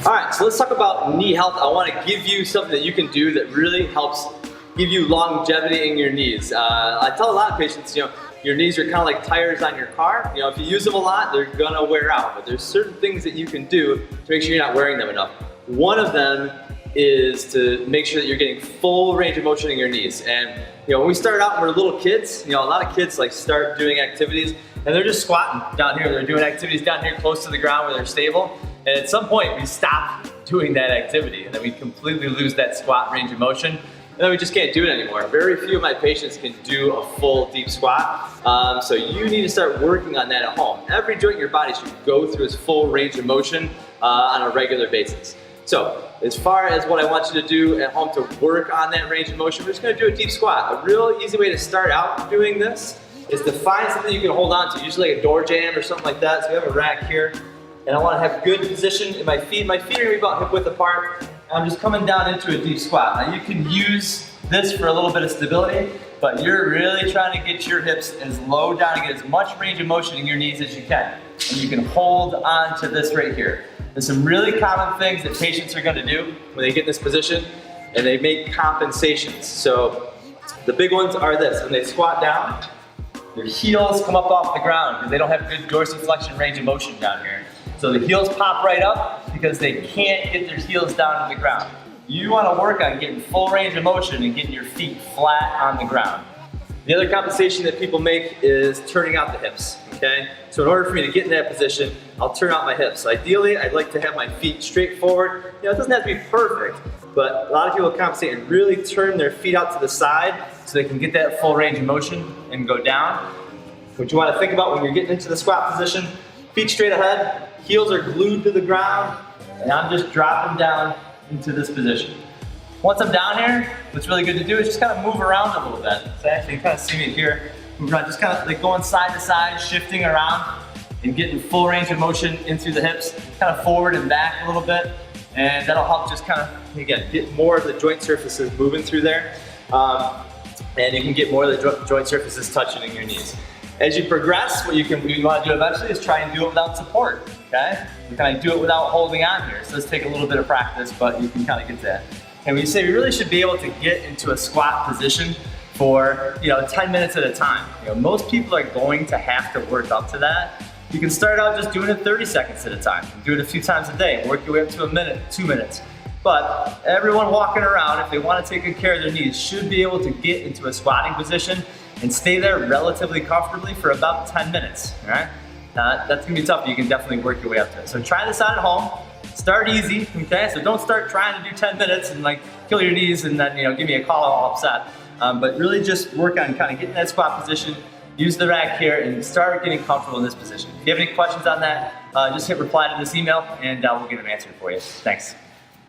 All right, so let's talk about knee health. I want to give you something that you can do that really helps give you longevity in your knees. I tell a lot of patients, your knees are kind of like tires on your car. If you use them a lot, they're gonna wear out. But there's certain things that you can do to make sure you're not wearing them enough. One of them is to make sure that you're getting full range of motion in your knees. And when we started out when we were little kids, a lot of kids start doing activities and they're just squatting down here. They're doing activities down here close to the ground where they're stable. And at some point we stop doing that activity and then we completely lose that squat range of motion. And then we just can't do it anymore. Very few of my patients can do a full deep squat. So you need to start working on that at home. Every joint in your body should go through its full range of motion on a regular basis. So as far as what I want you to do at home to work on that range of motion, we're just gonna do a deep squat. A real easy way to start out doing this is to find something you can hold on to, usually like a door jamb or something like that. So we have a rack here, and I wanna have good position in my feet. My feet are gonna be about hip width apart. I'm just coming down into a deep squat. Now you can use this for a little bit of stability, but you're really trying to get your hips as low down and get as much range of motion in your knees as you can. And you can hold on to this right here. There's some really common things that patients are gonna do when they get in this position, and they make compensations. So the big ones are this: when they squat down, their heels come up off the ground because they don't have good dorsiflexion range of motion down here. So the heels pop right up because they can't get their heels down to the ground. You wanna work on getting full range of motion and getting your feet flat on the ground. The other compensation that people make is turning out the hips, okay? So in order for me to get in that position, I'll turn out my hips. Ideally, I'd like to have my feet straight forward. It doesn't have to be perfect, but a lot of people compensate and really turn their feet out to the side so they can get that full range of motion and go down. What you wanna think about when you're getting into the squat position, feet straight ahead, heels are glued to the ground, and I'm just dropping down into this position. Once I'm down here, what's really good to do is just kind of move around a little bit. So actually you kind of see me here, move around, just kind of like going side to side, shifting around and getting full range of motion in through the hips, kind of forward and back a little bit. And that'll help just kind of, again, get more of the joint surfaces moving through there. And you can get more of the joint surfaces touching in your knees. As you progress, what you want to do eventually is try and do it without support, okay? You kind of do it without holding on here. So let's take a little bit of practice, but you can kind of get that. And we say we really should be able to get into a squat position for 10 minutes at a time. Most people are going to have to work up to that. You can start out just doing it 30 seconds at a time. Do it a few times a day. Work your way up to a minute, 2 minutes. But everyone walking around, if they want to take good care of their knees, should be able to get into a squatting position and stay there relatively comfortably for about 10 minutes, all right? That's gonna be tough, but you can definitely work your way up to it. So try this out at home. Start easy, okay? So don't start trying to do 10 minutes and kill your knees and then give me a call all upset. But really just work on kind of getting that squat position, use the rack here, and start getting comfortable in this position. If you have any questions on that, just hit reply to this email and we'll get them answered for you. Thanks.